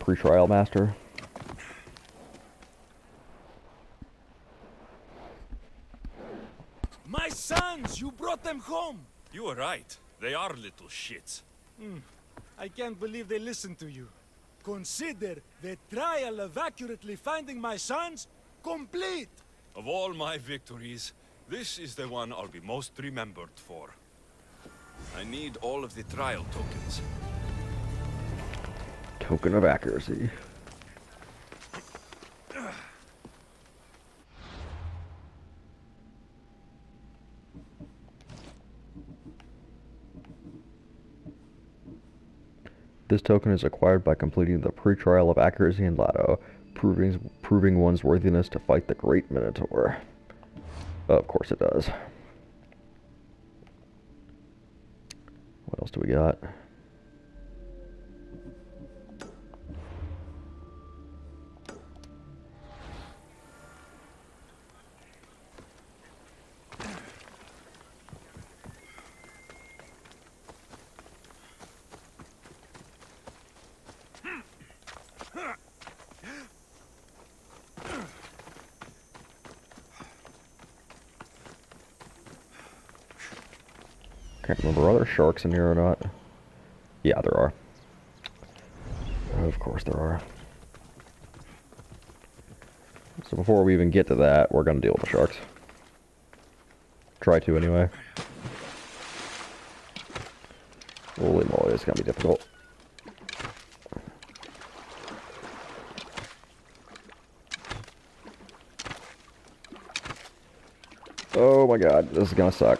pre-trial master. My sons! You brought them home! You were right. They are little shits. I can't believe they listened to you. Consider the trial of accurately finding my sons complete! Of all my victories, this is the one I'll be most remembered for. I need all of the trial tokens. Token of accuracy. This token is acquired by completing the pre-trial of accuracy in Lotto, proving one's worthiness to fight the great Minotaur. Of course it does. What else do we got? Can't remember, are there sharks in here or not? Yeah, there are. Of course there are. So before we even get to that, we're gonna deal with the sharks. Try to anyway. Holy moly, it's gonna be difficult. Oh my god, this is gonna suck.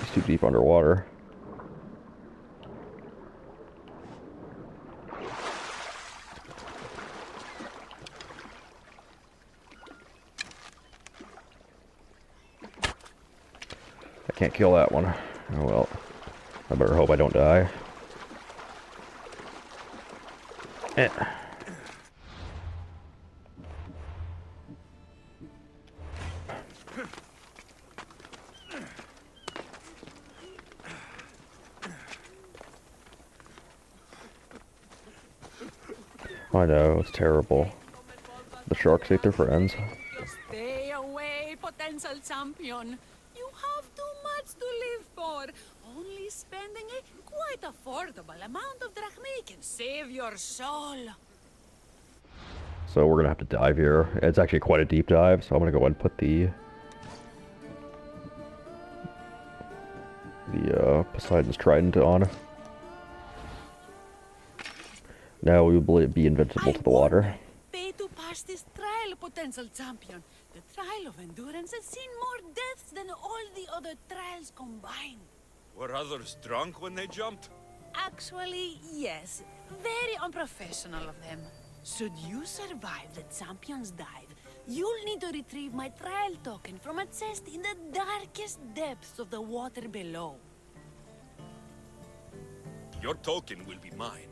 It's too deep underwater. I can't kill that one. Oh well. I better hope I don't die. Eh. I know, it's terrible. The sharks ate their friends. Stay away, potential champion. You have too much to live for. Only spending a quite affordable amount of drachmae can save your soul. So we're gonna have to dive here. It's actually quite a deep dive, so I'm gonna go ahead and put the Poseidon's Trident on. Now we will be invincible to the water. Pay to pass this trial, potential champion. The trial of endurance has seen more deaths than all the other trials combined. Were others drunk when they jumped? Actually, yes. Very unprofessional of them. Should you survive the champion's dive, you'll need to retrieve my trial token from a chest in the darkest depths of the water below. Your token will be mine.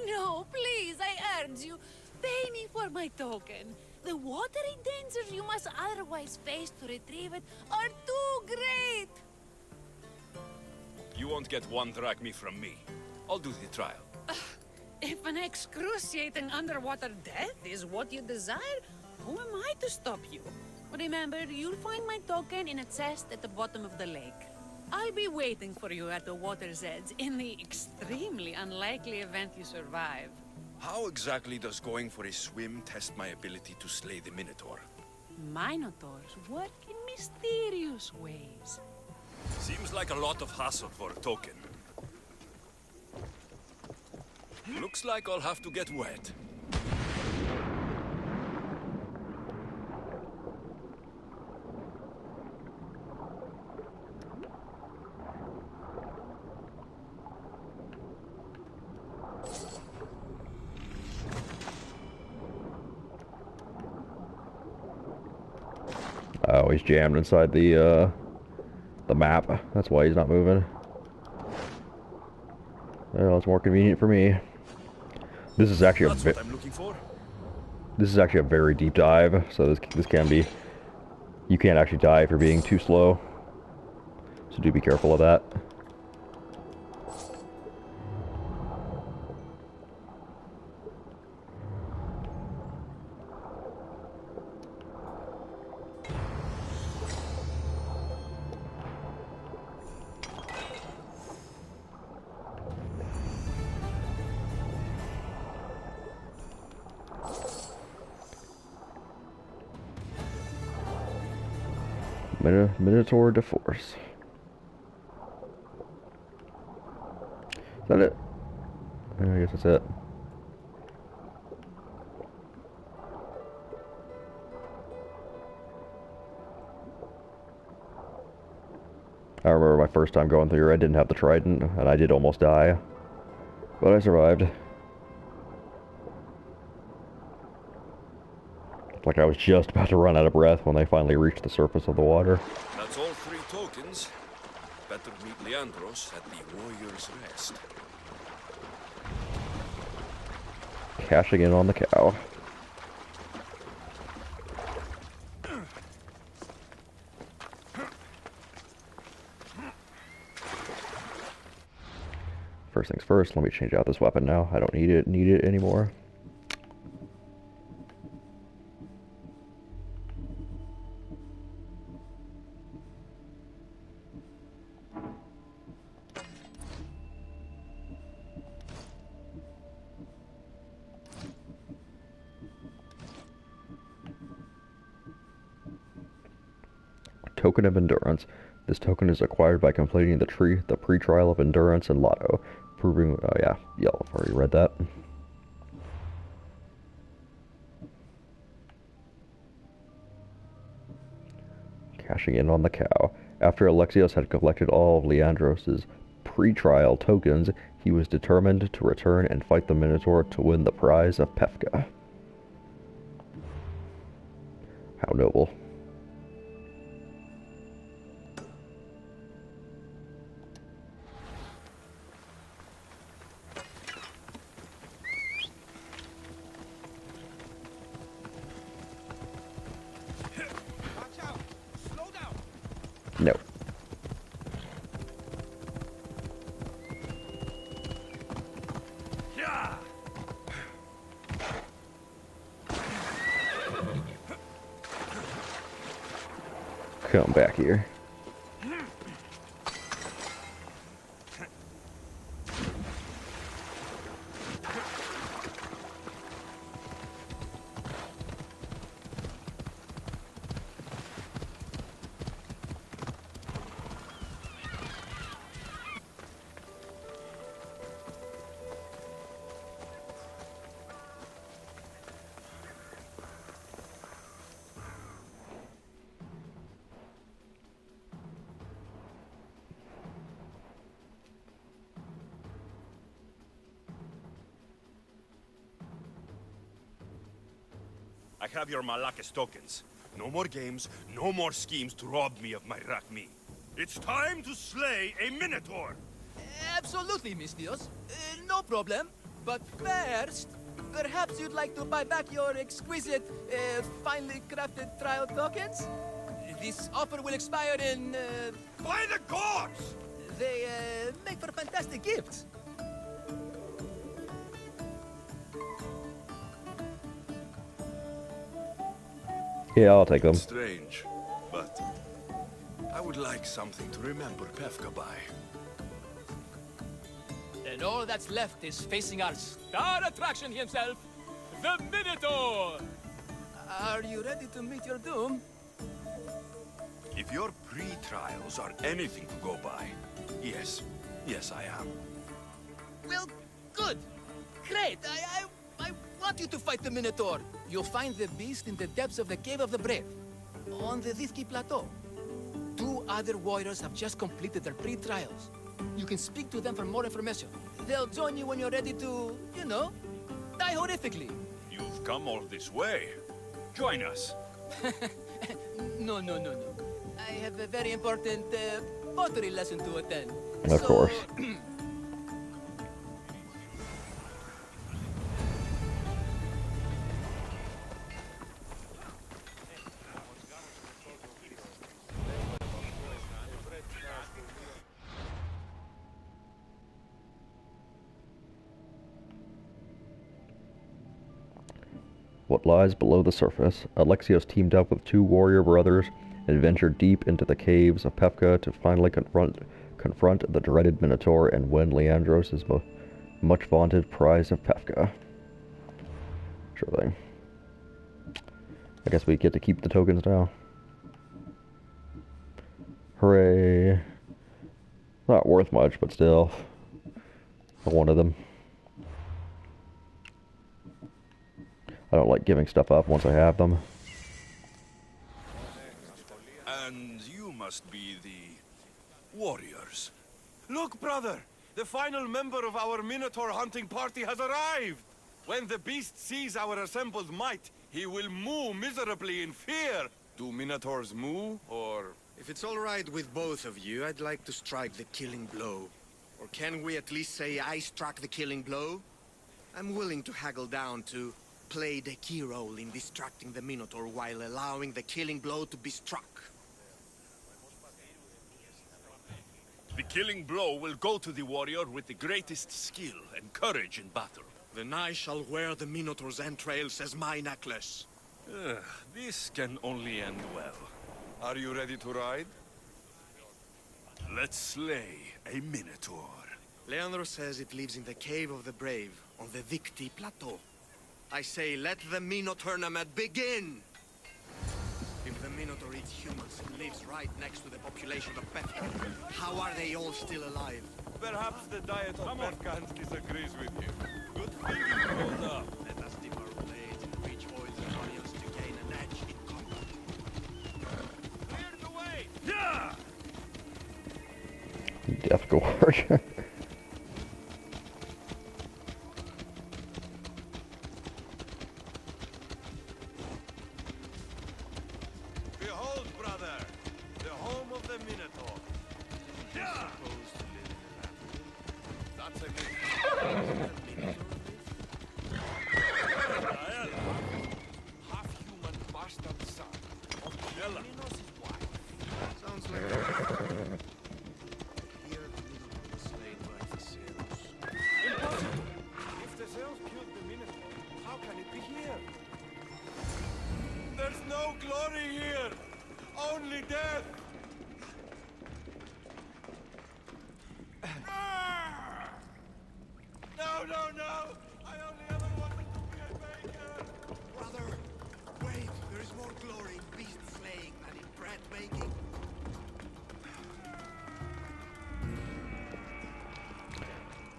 No, please, I urge you. Pay me for my token. The watery dangers you must otherwise face to retrieve it are too great. You won't get one drachme from me. I'll do the trial. If an excruciating underwater death is what you desire, who am I to stop you? Remember, you'll find my token in a chest at the bottom of the lake. I'll be waiting for you at the water's edge in the extremely unlikely event you survive. How exactly does going for a swim test my ability to slay the Minotaur? Minotaurs work in mysterious ways. Seems like a lot of hassle for a token. Looks like I'll have to get wet. Oh, he's jammed inside the map. That's why he's not moving. Well, it's more convenient for me. This is actually That's what I'm looking for. this is actually a very deep dive, so this can be. You can't actually die if you're being too slow. So do be careful of that. Minotaur de Force. Is that it? I guess that's it. I remember my first time going through here, I didn't have the trident, and I did almost die. But I survived. Like I was just about to run out of breath when they finally reached the surface of the water. That's all 3 tokens. Better meet Leandros at the Warrior's Rest. Cashing in on the cow. First things first, let me change out this weapon now. I don't need it anymore. Token of Endurance. This token is acquired by completing the pre-trial of Endurance and Lotto, proving. Oh yeah, I've already read that. Cashing in on the cow. After Alexios had collected all of Leandros' pre-trial tokens, he was determined to return and fight the Minotaur to win the prize of Pefka. How noble. No. Come back here. I have your Malakis tokens. No more games, no more schemes to rob me of my Rakmi. It's time to slay a Minotaur! Absolutely, Miss Dios. No problem. But first, perhaps you'd like to buy back your exquisite, finely crafted trial tokens? This offer will expire in, By the gods! They, make for fantastic gifts. Yeah, I'll take them. Strange, but I would like something to remember Pefka by. And all that's left is facing our star attraction himself, the Minotaur! Are you ready to meet your doom? If your pre-trials are anything to go by, yes, I am. Well, good. Great. I want you to fight the Minotaur. You'll find the beast in the depths of the Cave of the Brave, on the Dithki Plateau. 2 other warriors have just completed their pre-trials. You can speak to them for more information. They'll join you when you're ready to, you know, die horrifically. You've come all this way. Join us. No. I have a very important pottery lesson to attend. Of course. What lies below the surface? Alexios teamed up with two warrior brothers and ventured deep into the caves of Pefka to finally confront the dreaded Minotaur and win Leandros' much vaunted prize of Pefka. Sure thing. I guess we get to keep the tokens now. Hooray. Not worth much, but still. I wanted them. I don't like giving stuff up once I have them. And you must be the warriors. Look, brother! The final member of our Minotaur hunting party has arrived! When the beast sees our assembled might, he will moo miserably in fear. Do Minotaurs moo, or...? If it's all right with both of you, I'd like to strike the killing blow. Or can we at least say I struck the killing blow? I'm willing to haggle down to play the key role in distracting the Minotaur while allowing the killing blow to be struck. The killing blow will go to the warrior with the greatest skill and courage in battle. Then I shall wear the Minotaur's entrails as my necklace. This can only end well. Are you ready to ride? Let's slay a Minotaur. Leandro says it lives in the Cave of the Brave, on the Victi Plateau. I say, let the Minotaur tournament begin! If the Minotaur eats humans and lives right next to the population of Pefka, how are they all still alive? Perhaps the diet of Pefkans disagrees with you. Good thinking, hold up. Let us dip our blades in rich oils and onions to gain an edge in combat. Clear the way! Yeah! Death Gorge. Behold, brother, the home of the Minotaur. Yeah! That's a good half-human bastard son of Jella. Sounds like here the Minotaur was slain by the Ceros. Impossible! If the Zeus killed the Minotaur, how can it be here? There's no glory here! Only death! No! I only ever wanted to be a baker! Brother, wait, there is more glory in beast slaying than in bread making.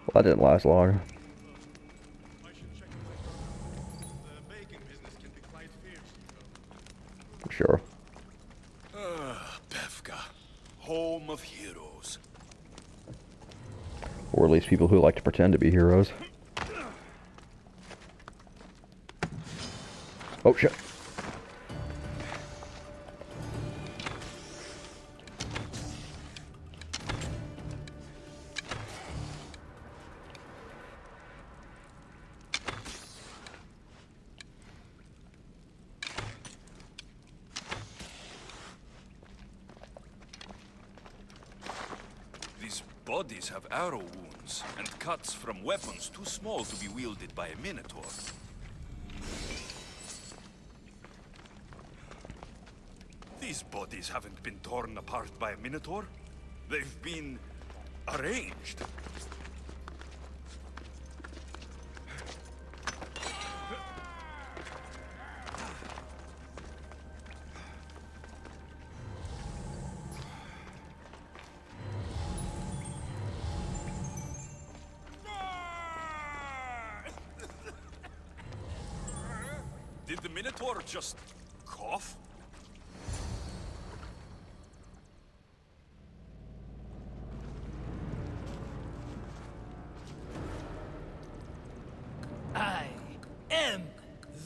Well, that didn't last long. I should check my the baking business can be quite fierce, you know. Sure. Pefka, home of heroes. Or at least people who like to pretend to be heroes. Oh shit. These bodies have arrow wounds and cuts from weapons too small to be wielded by a Minotaur. These bodies haven't been torn apart by a Minotaur. They've been arranged. Did the Minotaur just cough? I am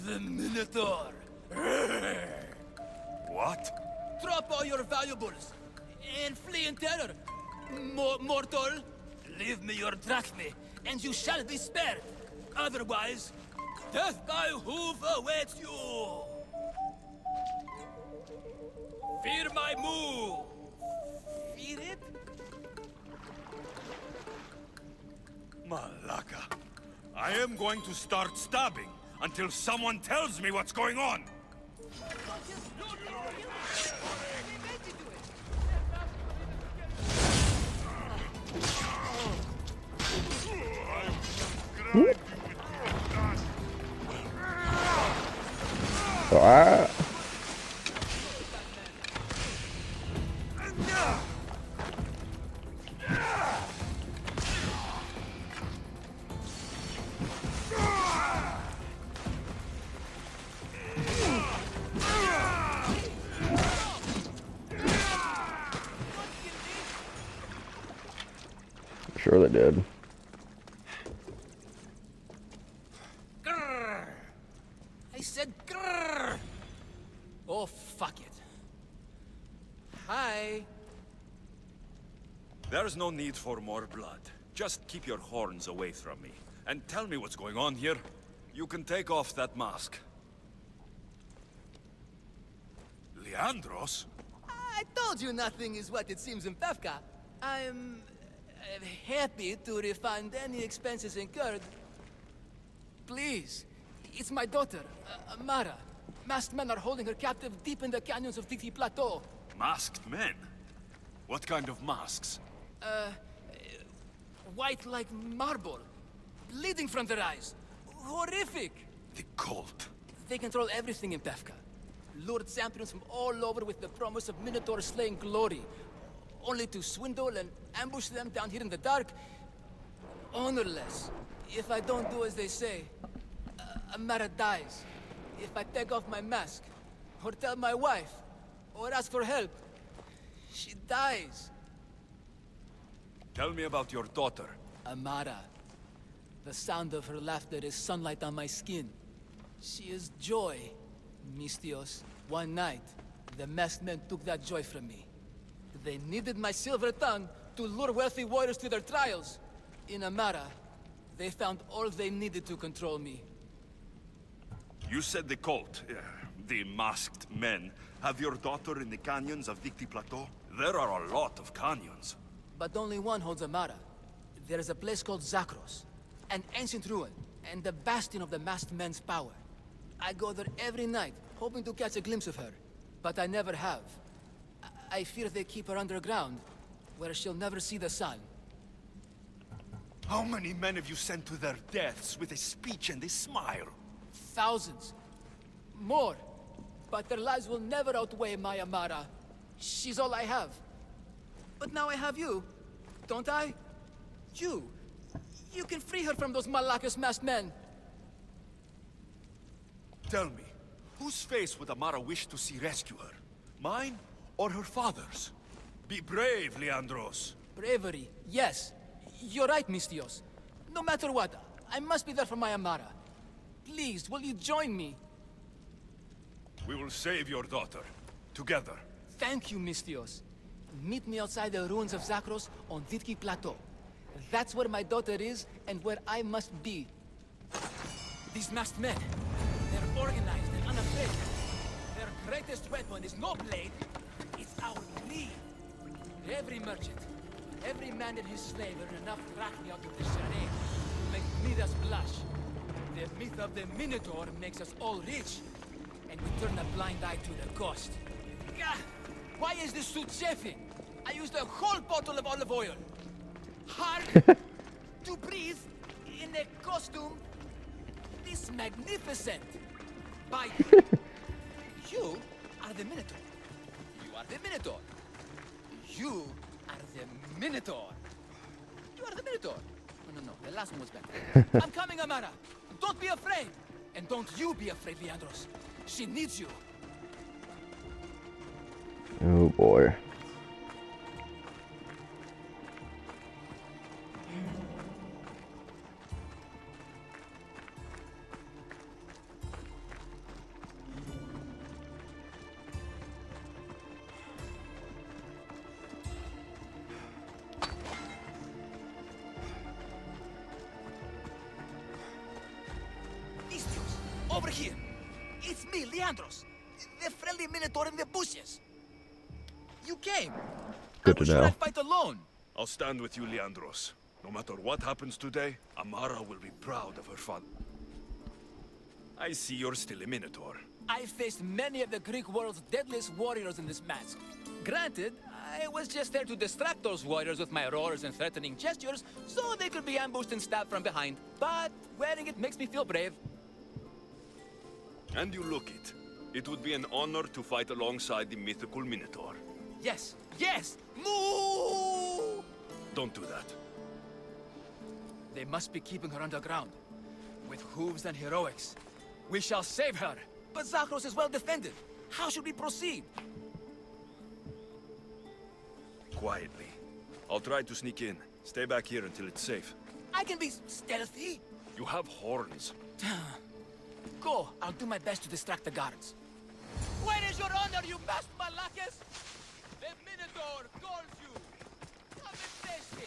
the Minotaur. What? What? Drop all your valuables and flee in terror. Mortal, leave me your drachme, and you shall be spared. Otherwise, death by hoof awaits you. Fear my move. Fear it? Malaka. I am going to start stabbing until someone tells me what's going on. Ah. Sure they did. Grrr. I said grrr. Oh, fuck it. Hi. There's no need for more blood. Just keep your horns away from me. And tell me what's going on here. You can take off that mask. Leandros? I told you nothing is what it seems in Pevka. I'm happy to refund any expenses incurred. Please, it's my daughter, Amara. Masked men are holding her captive deep in the canyons of Dixie Plateau. Masked men? What kind of masks? White like marble, bleeding from their eyes. Horrific! The cult. They control everything in Pevka. Lured champions from all over with the promise of Minotaur slaying glory, only to swindle and ambush them down here in the dark. Honorless. If I don't do as they say, Amara dies. If I take off my mask, or tell my wife, or ask for help, she dies. Tell me about your daughter. Amara. The sound of her laughter is sunlight on my skin. She is joy, Mistios. One night, the masked men took that joy from me. They needed my silver tongue to lure wealthy warriors to their trials. In Amara, they found all they needed to control me. You said the cult, the masked men, have your daughter in the canyons of Dixie Plateau? There are a lot of canyons. But only one holds Amara. There is a place called Zakros, an ancient ruin, and the bastion of the masked men's power. I go there every night, hoping to catch a glimpse of her, but I never have. I fear they keep her underground, where she'll never see the sun. How many men have you sent to their deaths with a speech and a smile? Thousands. More. But their lives will never outweigh my Amara. She's all I have. But now I have you, don't I? You. You can free her from those Malakas masked men. Tell me, whose face would Amara wish to see rescue her? Mine or her father's? Be brave, Leandros. Bravery, yes. You're right, Mistios. No matter what, I must be there for my Amara. Please, will you join me? We will save your daughter. Together. Thank you, Mistios. Meet me outside the ruins of Zakros on Vitki Plateau. That's where my daughter is, and where I must be. These masked men, they're organized and unafraid. Their greatest weapon is no blade, it's our greed. Every merchant, every man and his slave earn enough drachme out of the charade to make Midas blush. The myth of the Minotaur makes us all rich, and we turn a blind eye to the cost. Gah! Why is this suit chafing? I used a whole bottle of olive oil. Hard to breathe in a costume this magnificent. By you are the Minotaur. You are the Minotaur. You are the Minotaur. You are the Minotaur. No, the last one was better. I'm coming, Amara. Don't be afraid. And don't you be afraid, Leandros. She needs you. Oh boy. over here. It's me, Leandros. The friendly Minotaur in the bushes. You came. Good I was to sure know. I'd fight alone. I'll stand with you, Leandros. No matter what happens today, Amara will be proud of her father. I see you're still a Minotaur. I faced many of the Greek world's deadliest warriors in this match. Granted, I was just there to distract those warriors with my roars and threatening gestures, so they could be ambushed and stabbed from behind. But wearing it makes me feel brave. And you look it. It would be an honor to fight alongside the mythical Minotaur. Yes, yes! Moo! Don't do that. They must be keeping her underground. With hooves and heroics. We shall save her. But Zagros is well defended. How should we proceed? Quietly. I'll try to sneak in. Stay back here until it's safe. I can be stealthy. You have horns. Go. I'll do my best to distract the guards. Where is your honor, you masked Malakis? The Minotaur calls you. Come and face me.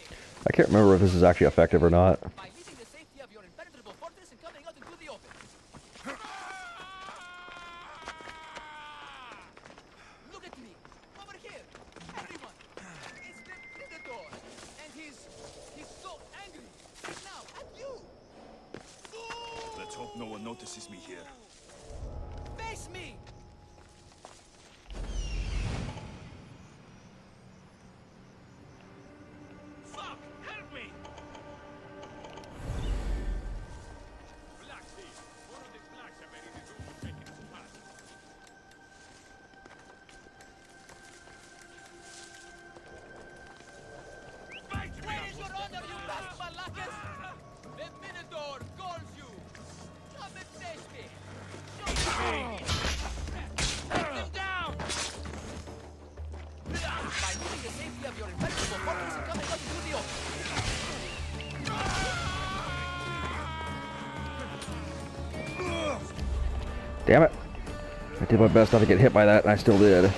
I can't remember if this is actually effective or not. By leaving the safety of your impenetrable fortress and coming out into the open. Look at me. Over here. Everyone. It's the Minotaur. And he's so angry. Now, at you. Let's hope no one notices me here. Face me. Fuck! Help me! Where is your honor, you masked Malakis? The Minotaur calls you. Come and face me. Show me. Put them down. By leaving the safety of your impenetrable fortress and coming out into the open. Damn it. I did my best not to get hit by that, and I still did.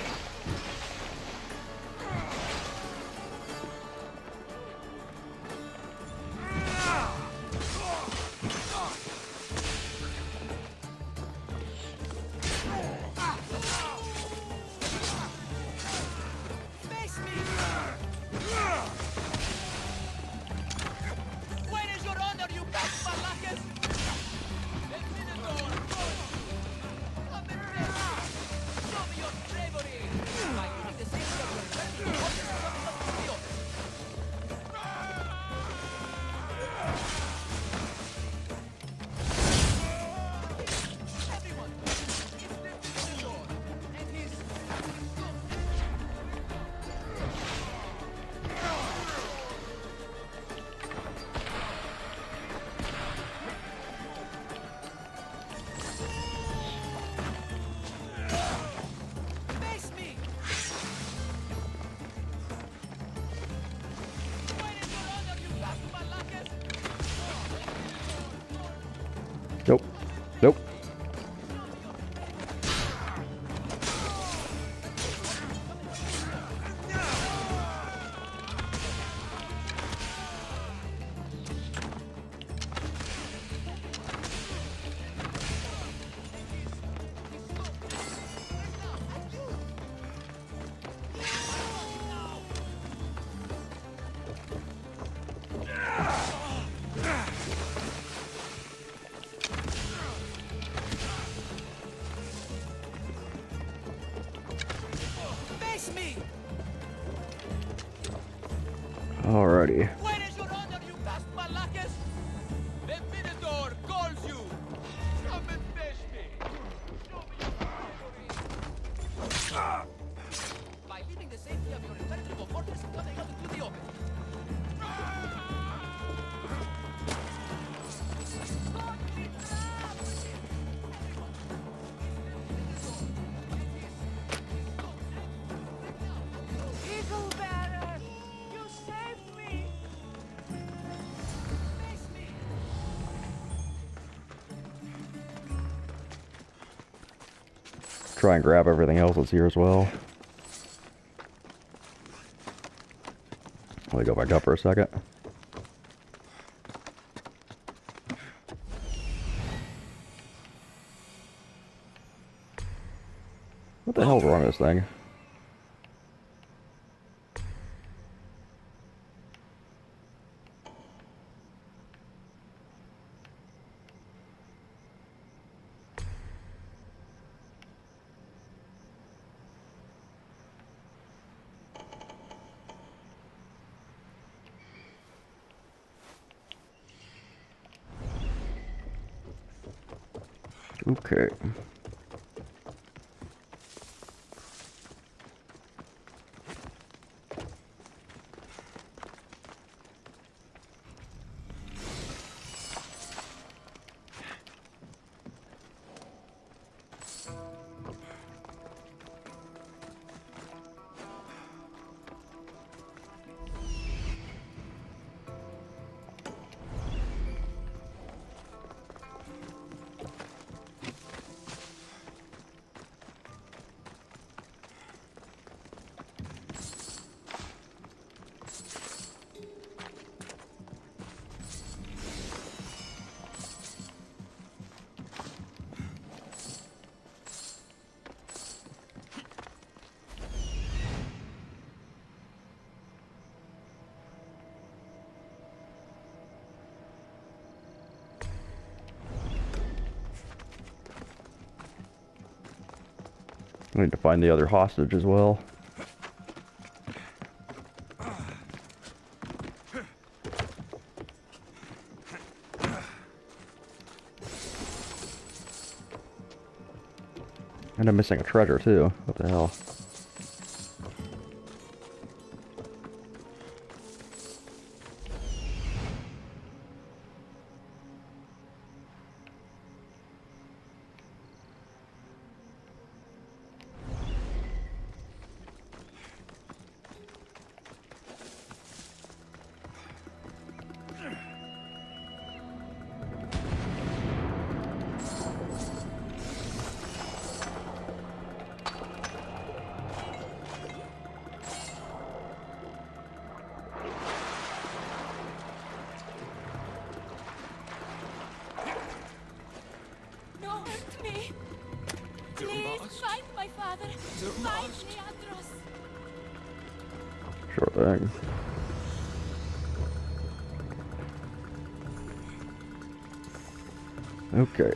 Face me. Where is your honor, you masked Malakis? The Minotaur calls you. Come and face me. Show me your bravery. By leaving the safety of your impenetrable fortress and coming out into the open. Everyone, it's the Minotaur, and he's so face me. Where is your honor, you masked Malakis? Nope. Nope. Face me. Alrighty. Where is your honor, you masked Malakis? The Minotaur calls you. Come and face me. Show me your bravery. By leaving the safety of your impenetrable fortress and coming out into the open. Eagle bearer, you saved me. Face me. Try and grab everything else that's here as well. Let me go back up for a second. with this thing? Okay. I need to find the other hostage as well. And I'm missing a treasure too. What the hell? Sure thing. Okay.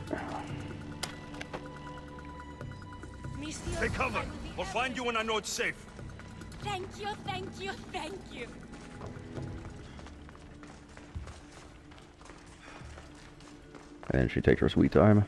Take cover. We'll find you when I know it's safe. Thank you, thank you, thank you. And she takes her sweet time.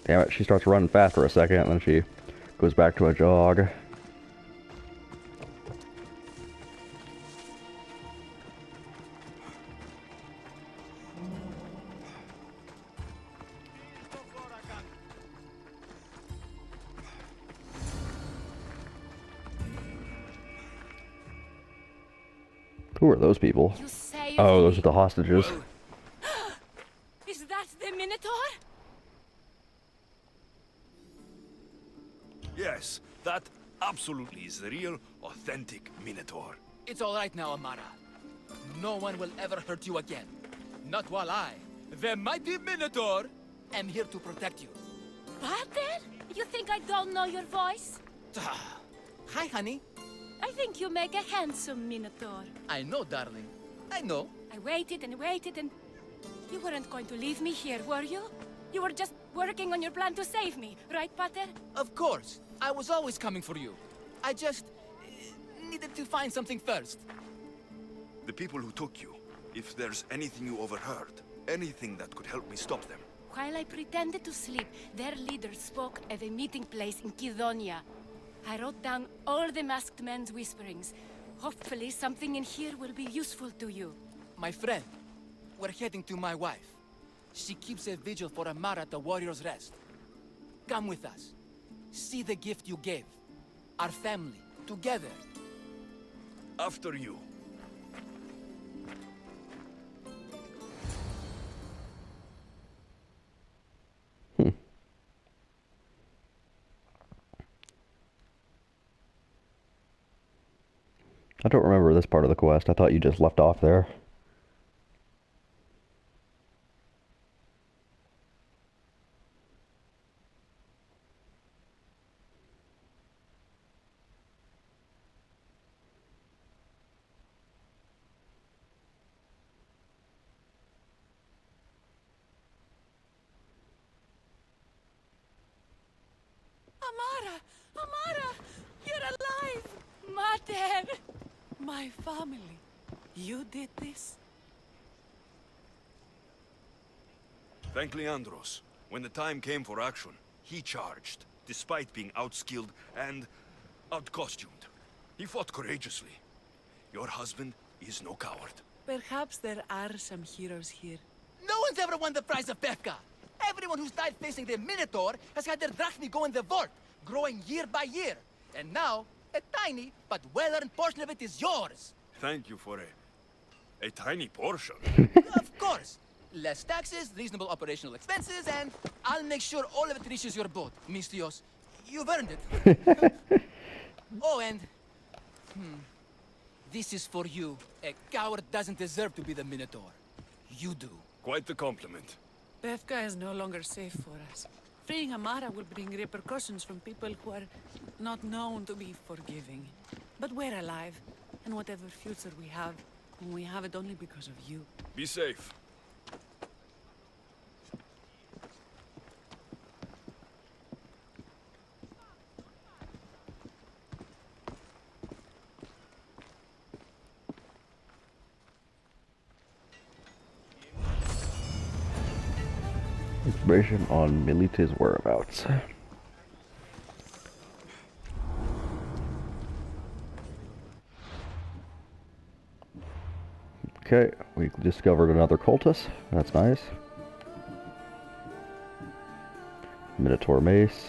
Damn it, she starts running fast for a second, and then she goes back to a jog. Who are those people? You saved Oh, those me. are the hostages. Is that the Minotaur? Yes, that absolutely is the real, authentic Minotaur. It's all right now, Amara. No one will ever hurt you again. Not while I, the mighty Minotaur, am here to protect you. Pater? You think I don't know your voice? Hi, honey. I think you make a handsome Minotaur. I know, darling. I know. I waited and waited and... You weren't going to leave me here, were you? You were just working on your plan to save me, right, Pater? Of course. I was always coming for you. I just... needed to find something first. The people who took you, if there's anything you overheard, anything that could help me stop them. While I pretended to sleep, their leader spoke of a meeting place in Kidonia. I wrote down all the masked men's whisperings, Hopefully something in here will be useful to you. My friend, we're heading to my wife. She keeps a vigil for Amara at the Warrior's Rest. Come with us. See the gift you gave. Our family, together. After you. I don't remember this part of the quest. I thought you just left off there. Amara! Amara! You're alive! Mater! My family. You did this? Thank Leandros. When the time came for action, he charged, despite being outskilled and outcostumed. He fought courageously. Your husband is no coward. Perhaps there are some heroes here. No one's ever won the prize of Pefka. Everyone who's died facing the Minotaur has had their drachmi go in the vault, growing year by year. And now, a tiny but well-earned portion of it is yours. Thank you for a tiny portion. Of course. Less taxes, reasonable operational expenses, and I'll make sure all of it reaches your boat, Mistios. You've earned it. Oh, and... This is for you. A coward doesn't deserve to be the Minotaur. You do. Quite the compliment. Pefka is no longer safe for us. Freeing Amara will bring repercussions from people who are not known to be forgiving. But we're alive, and whatever future we have it only because of you. Be safe. Information on Milite's whereabouts. Okay, we discovered another cultist. That's nice. Minotaur mace.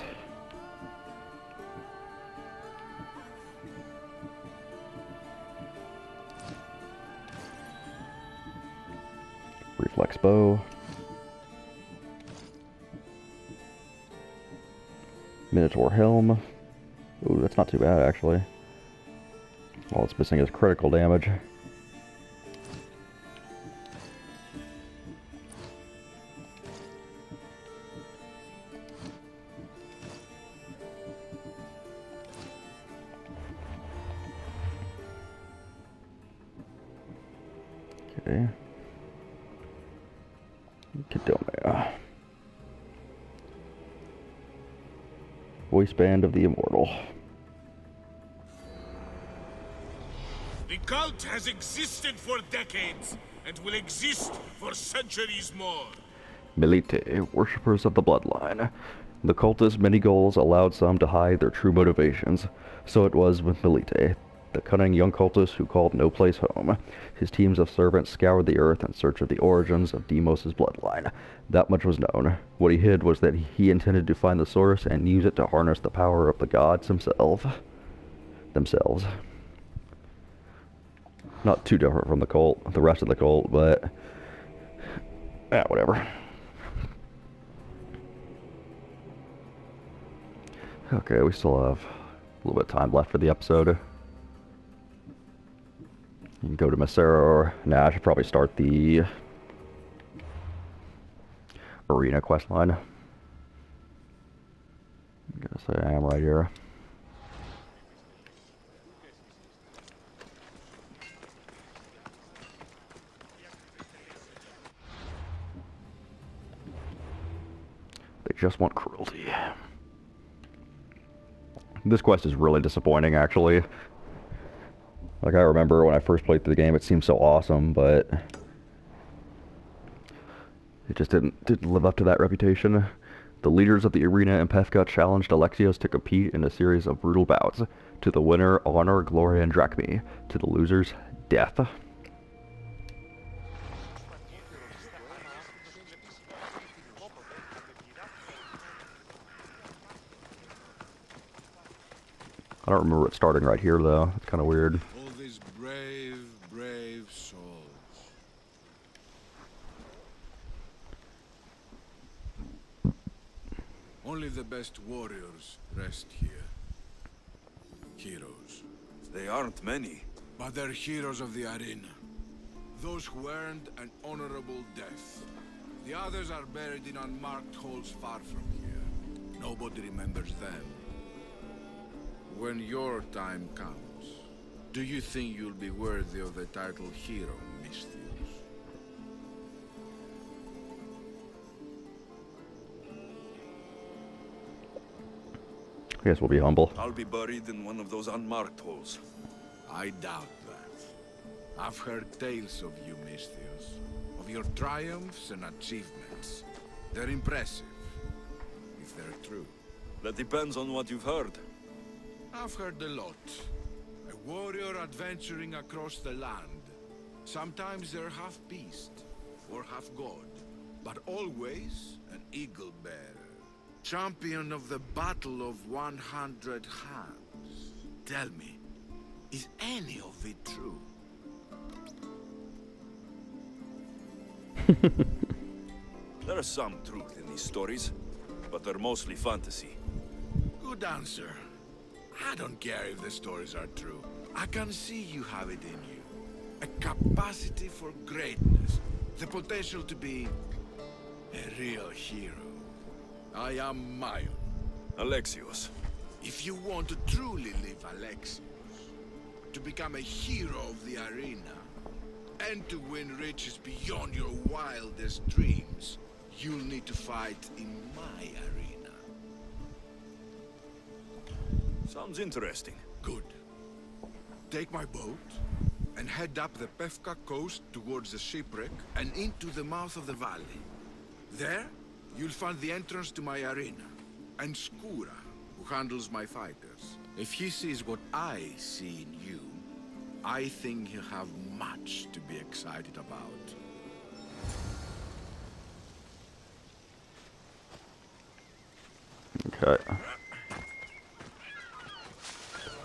Reflex bow. Minotaur helm. Ooh, that's not too bad actually. All it's missing is critical damage. Okay. Kidomea. Voice band of the immortal. The cult has existed for decades and will exist for centuries more. Milite, worshippers of the bloodline. The cult's many goals allowed some to hide their true motivations. So it was with Milite, the cunning young cultist who called no place home. His teams of servants scoured the earth in search of the origins of Deimos' bloodline. That much was known. What he hid was that he intended to find the source and use it to harness the power of the gods themselves. Not too different from the rest of the cult, but yeah, whatever. Okay, we still have a little bit of time left for the episode. You can go to Macera, or nah, I should probably start the arena quest line. I'm gonna say I am right here. They just want cruelty. This quest is really disappointing, actually. Like, I remember when I first played through the game, it seemed so awesome, but it just didn't live up to that reputation. The leaders of the arena in Pefka challenged Alexios to compete in a series of brutal bouts. To the winner, honor, glory, and drachmae. To the losers, death. I don't remember it starting right here, though. It's kind of weird. All these brave, brave souls. Only the best warriors rest here. Heroes. They aren't many. But they're heroes of the arena. Those who earned an honorable death. The others are buried in unmarked holes far from here. Nobody remembers them. When your time comes, do you think you'll be worthy of the title hero, Misthios? I guess we'll be humble. I'll be buried in one of those unmarked holes. I doubt that. I've heard tales of you, Misthios. Of your triumphs and achievements. They're impressive. If they're true. That depends on what you've heard. I've heard a lot. A warrior adventuring across the land. Sometimes they're half beast, or half god. But always an eagle bearer. Champion of the Battle of 100 Hands. Tell me, is any of it true? There is some truth in these stories, but they're mostly fantasy. Good answer. I don't care if the stories are true. I can see you have it in you. A capacity for greatness. The potential to be a real hero. I am Mayon. Alexios. If you want to truly live Alexios, to become a hero of the arena, and to win riches beyond your wildest dreams, you'll need to fight in my arena. Sounds interesting. Good. Take my boat and head up the Pefka coast towards the shipwreck and into the mouth of the valley. There, you'll find the entrance to my arena, and Skura, who handles my fighters. If he sees what I see in you, I think he'll have much to be excited about. Okay.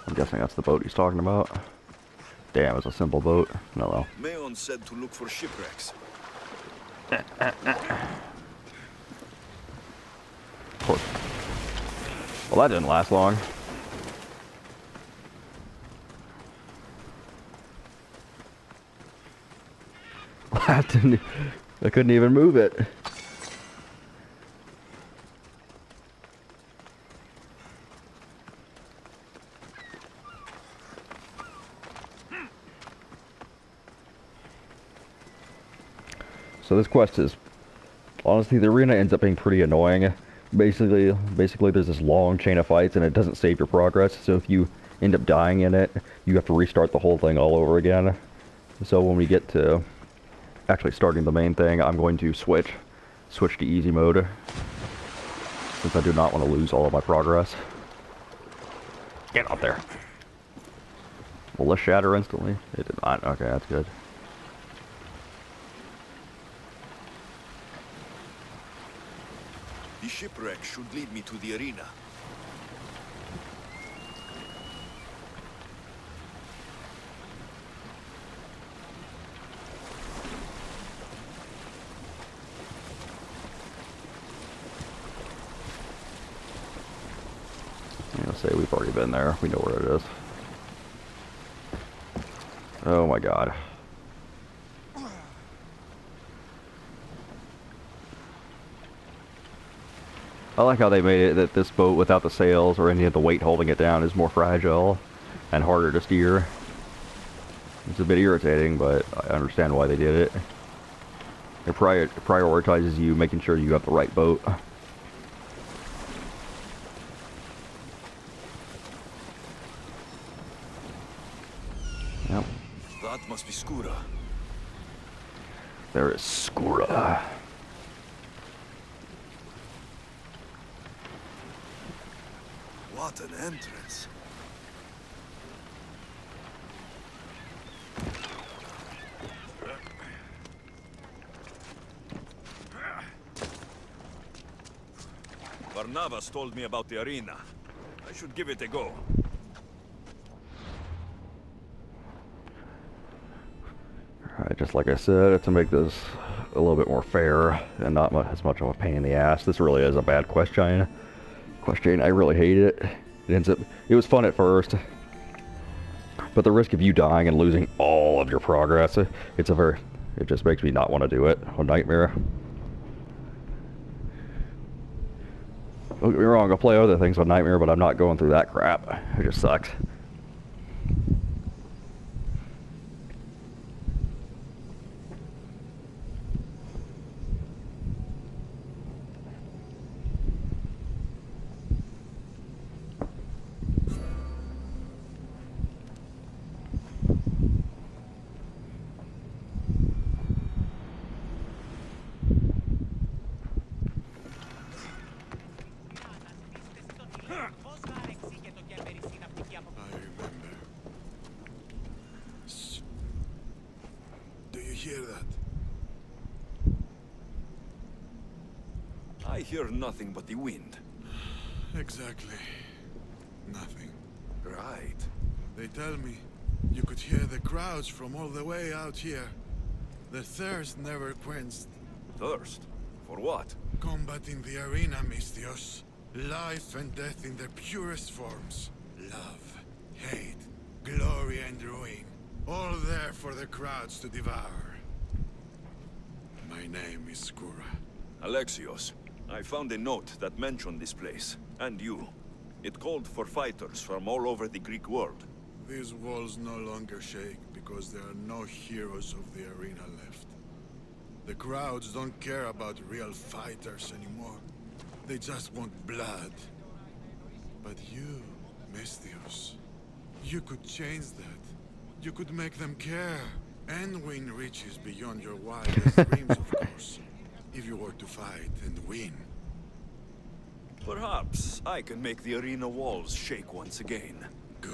I'm guessing that's the boat he's talking about. Damn, it's a simple boat. No, well. Mayon said to look for shipwrecks. Of course. Well, that didn't last long. I couldn't even move it. So this quest is, honestly, the arena ends up being pretty annoying. Basically there's this long chain of fights and it doesn't save your progress. So if you end up dying in it, you have to restart the whole thing all over again. So when we get to actually starting the main thing, I'm going to switch to easy mode, since I do not want to lose all of my progress. Get up there. Will this shatter instantly? It did not. Okay, that's good. The shipwreck should lead me to the arena. I'll say we've already been there. We know where it is. Oh my god. I like how they made it that this boat without the sails or any of the weight holding it down is more fragile and harder to steer. It's a bit irritating, but I understand why they did it. It prioritizes you making sure you have the right boat. Yep. That must be Skura. There is Skura. What an entrance. Navas told me about the arena. I should give it a go. Alright, just like I said, to make this a little bit more fair and not as much of a pain in the ass, this really is a bad question. I really hate it. It was fun at first, but the risk of you dying and losing all of your progress, it just makes me not want to do it on Nightmare. Don't get me wrong, I'll play other things on Nightmare, but I'm not going through that crap. It just sucks. Hear that? I hear nothing but the wind. Exactly. Nothing. Right. They tell me you could hear the crowds from all the way out here. The thirst never quenched. Thirst? For what? Combating the arena, Misthios. Life and death in their purest forms. Love, hate, glory and ruin. All there for the crowds to devour. My name is Skura. Alexios, I found a note that mentioned this place, and you. It called for fighters from all over the Greek world. These walls no longer shake because there are no heroes of the arena left. The crowds don't care about real fighters anymore. They just want blood. But you, Misthios, you could change that. You could make them care. And win riches beyond your wildest dreams, of course. If you were to fight and win. Perhaps I can make the arena walls shake once again. Good.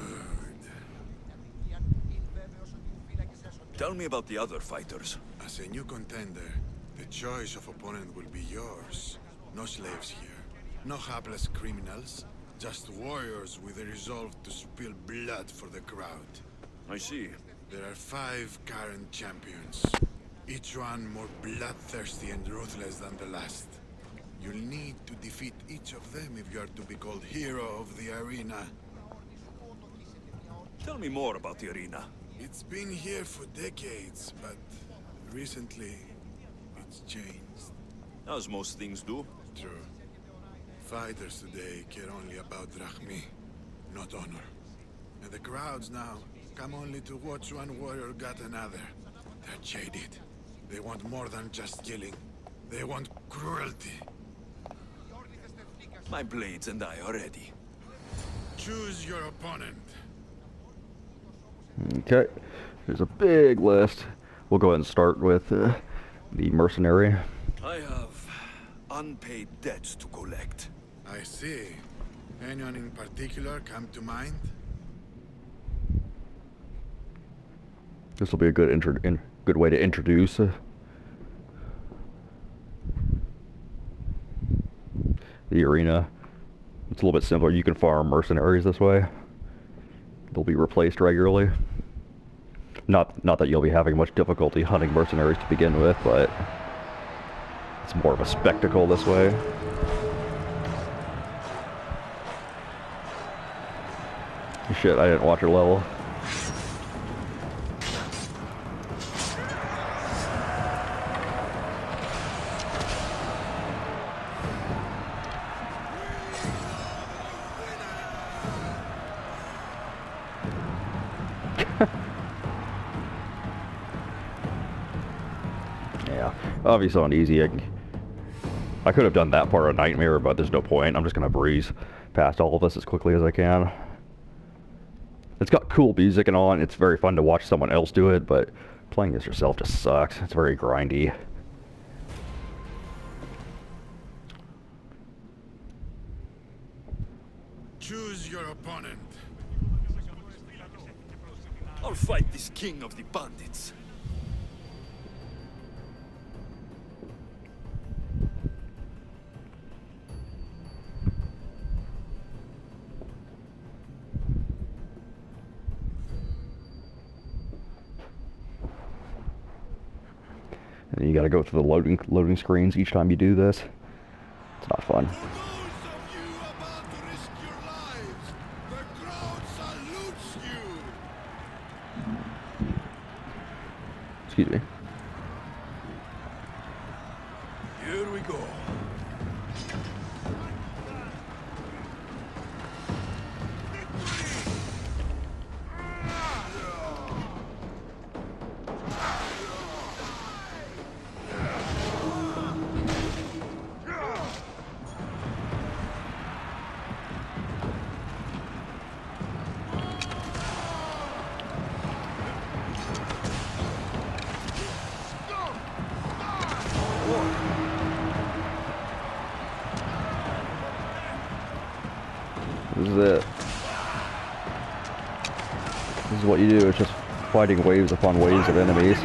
Tell me about the other fighters. As a new contender, the choice of opponent will be yours. No slaves here. No hapless criminals. Just warriors with a resolve to spill blood for the crowd. I see. There are 5 current champions, each one more bloodthirsty and ruthless than the last. You'll need to defeat each of them if you are to be called hero of the arena. Tell me more about the arena. It's been here for decades, but recently it's changed. As most things do. True. Fighters today care only about Drachmi, not honor. And the crowds now come only to watch one warrior gut another. They're jaded. They want more than just killing. They want cruelty. My blades and I are ready. Choose your opponent. Okay, there's a big list. We'll go ahead and start with the mercenary. I have unpaid debts to collect. I see. Anyone in particular come to mind? This will be a good good way to introduce the arena. It's a little bit simpler. You can farm mercenaries this way. They'll be replaced regularly. Not that you'll be having much difficulty hunting mercenaries to begin with, but it's more of a spectacle this way. Shit, I didn't watch her level. Yeah, obviously on easy, I could have done that part of Nightmare, but there's no point. I'm just gonna breeze past all of this as quickly as I can. It's got cool music and all, and it's very fun to watch someone else do it, but playing this yourself just sucks. It's very grindy. Choose your opponent. I'll fight this king of the bandits. And you gotta go through the loading screens each time you do this. It's not fun. For those of you about to risk your lives, the crowd salutes you! Excuse me. Here we go. This is it. This is what you do. It's just fighting waves upon waves of enemies.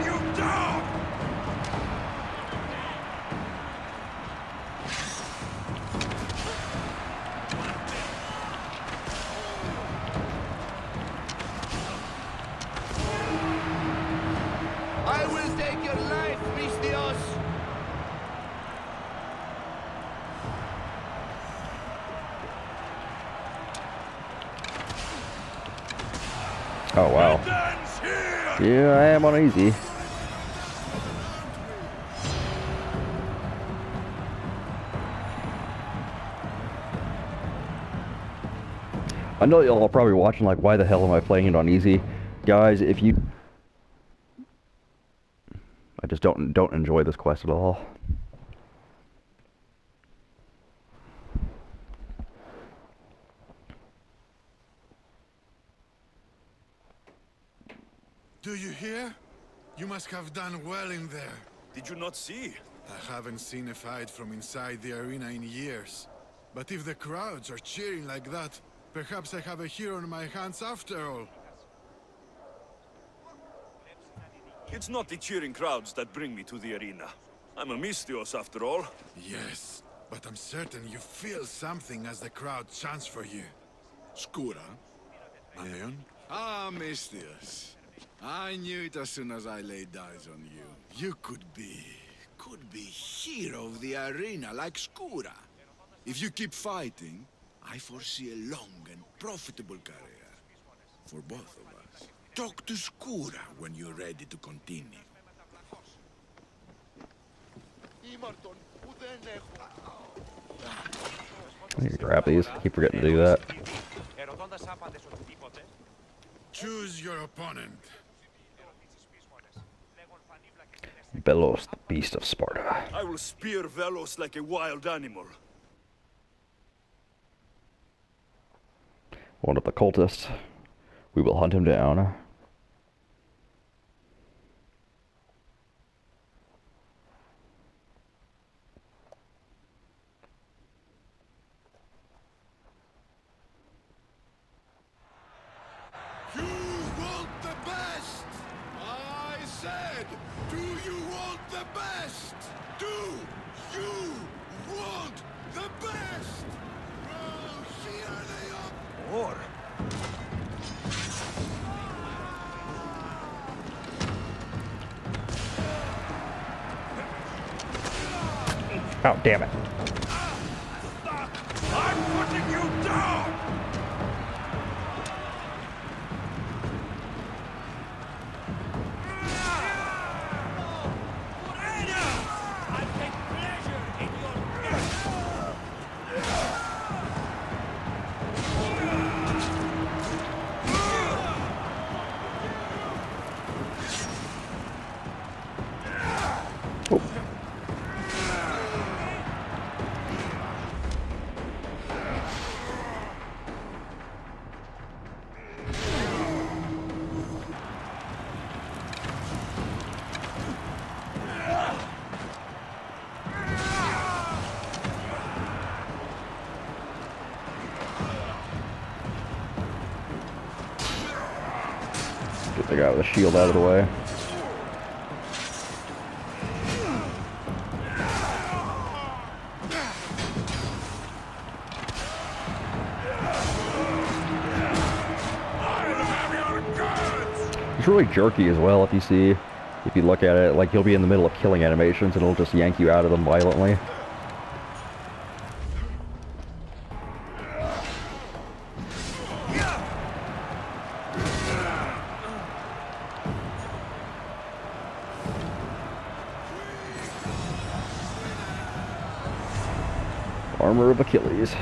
I will take your life, Mistios! Oh wow. Yeah, I am on easy. I know y'all are probably watching like, why the hell am I playing it on easy? Guys, if you... I just don't enjoy this quest at all. Do you hear? You must have done well in there. Did you not see? I haven't seen a fight from inside the arena in years. But if the crowds are cheering like that, perhaps I have a hero on my hands after all. It's not the cheering crowds that bring me to the arena. I'm a Misthios after all. Yes, but I'm certain you feel something as the crowd chants for you. Skura? Maleon? Ah, Misthios. I knew it as soon as I laid eyes on you. You could be hero of the arena like Skura. If you keep fighting, I foresee a long and profitable career. For both of us. Talk to Skura when you're ready to continue. I need to grab these. I keep forgetting to do that. Choose your opponent. Belos, the beast of Sparta. I will spear Velos like a wild animal. One of the cultists. We will hunt him down. You want the best! I said, do you want the best? Do you want the best? Oh, here they are! Or Oh, damn it. I'm putting you down! Get the guy with the shield out of the way. It's really jerky as well, if you see. If you look at it, like you'll be in the middle of killing animations and it'll just yank you out of them violently. Armor of Achilles.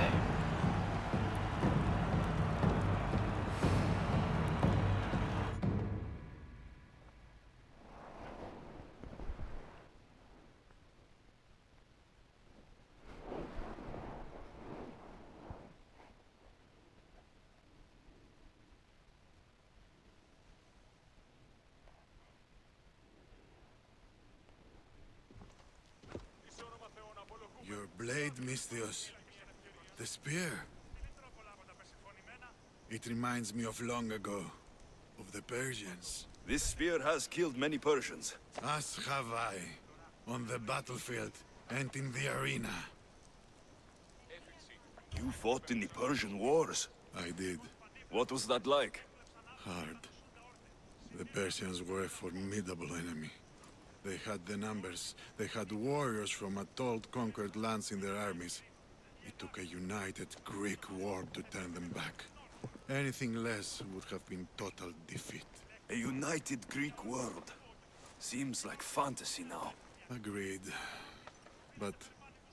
Your blade, Misthios. The spear. It reminds me of long ago, of the Persians. This spear has killed many Persians. As have I, on the battlefield and in the arena. You fought in the Persian wars. I did. What was that like? Hard. The Persians were a formidable enemy. They had the numbers. They had warriors from Untold conquered lands in their armies. It took a united Greek war to turn them back. Anything less would have been total defeat. A united Greek world. Seems like fantasy now. Agreed. But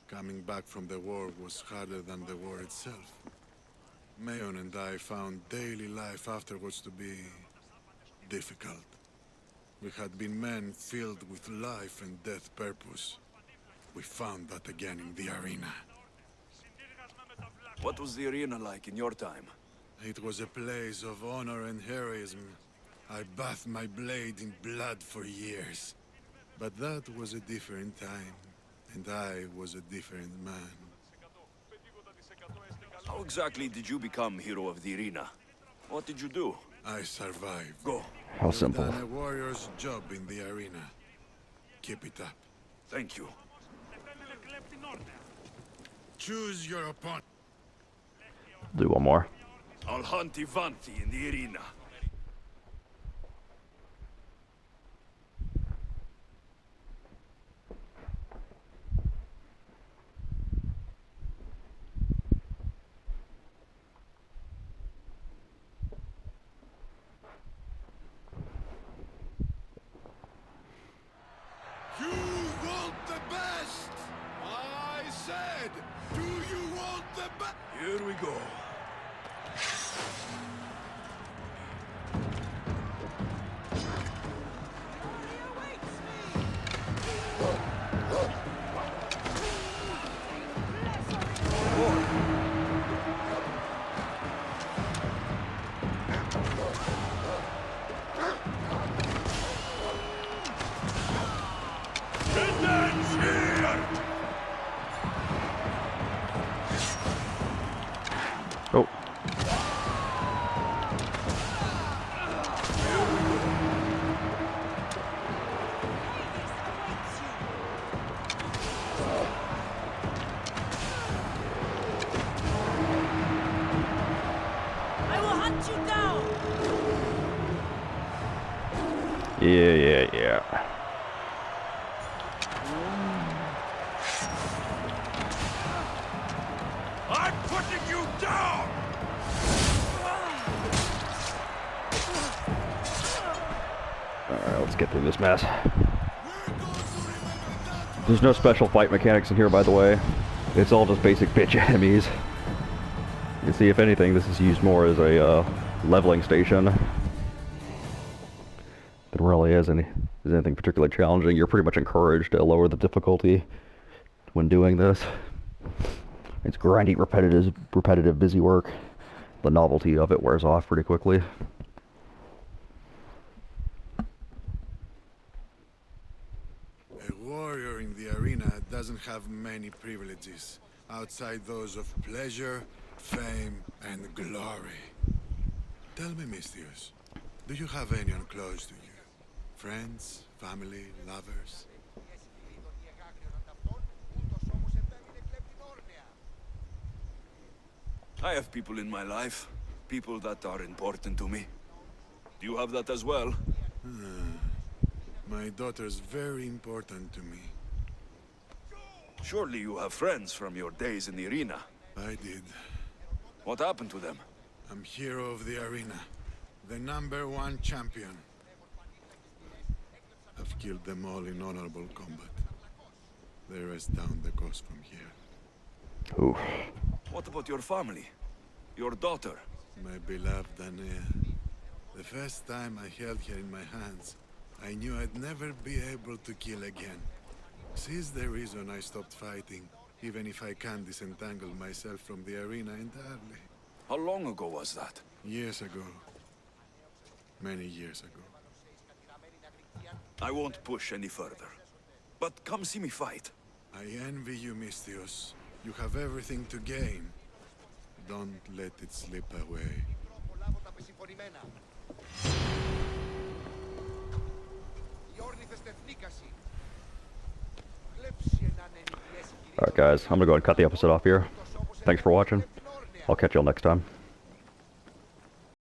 coming back from the war was harder than the war itself. Mayon and I found daily life afterwards to be difficult. We had been men filled with life and death purpose. We found that again in the arena. What was the arena like in your time? It was a place of honor and heroism. I bathed my blade in blood for years. But that was a different time, and I was a different man. How exactly did you become hero of the arena? What did you do? I survived. Go. How simple. You've done a warrior's job in the arena. Keep it up. Thank you. Choose your opponent. Do one more. I'll hunt Ivanti in the arena. You want the best! I said, do you want the best? Here we go. Oh. I will hunt you down! Yeah. I'm putting you down! Alright, let's get through this mess. There's no special fight mechanics in here, by the way. It's all just basic bitch enemies. You can see, if anything, this is used more as a leveling station than really is anything particularly challenging. You're pretty much encouraged to lower the difficulty when doing this. It's grindy, repetitive, busy work. The novelty of it wears off pretty quickly. A warrior in the arena doesn't have many privileges, outside those of pleasure, fame, and glory. Tell me, Misthios, do you have anyone close to you? Friends, family, lovers? I have people in my life. People that are important to me. Do you have that as well? My daughter's very important to me. Surely you have friends from your days in the arena. I did. What happened to them? I'm hero of the arena. The #1 champion. I've killed them all in honorable combat. They rest down the coast from here. Ooh. What about your family? Your daughter? My beloved Anea. The first time I held her in my hands, I knew I'd never be able to kill again. She's the reason I stopped fighting, even if I can't disentangle myself from the arena entirely. How long ago was that? Years ago. Many years ago. I won't push any further. But come see me fight. I envy you, Misthios. You have everything to gain. Don't let it slip away. Alright guys, I'm gonna go ahead and cut the episode off here. Thanks for watching. I'll catch y'all next time.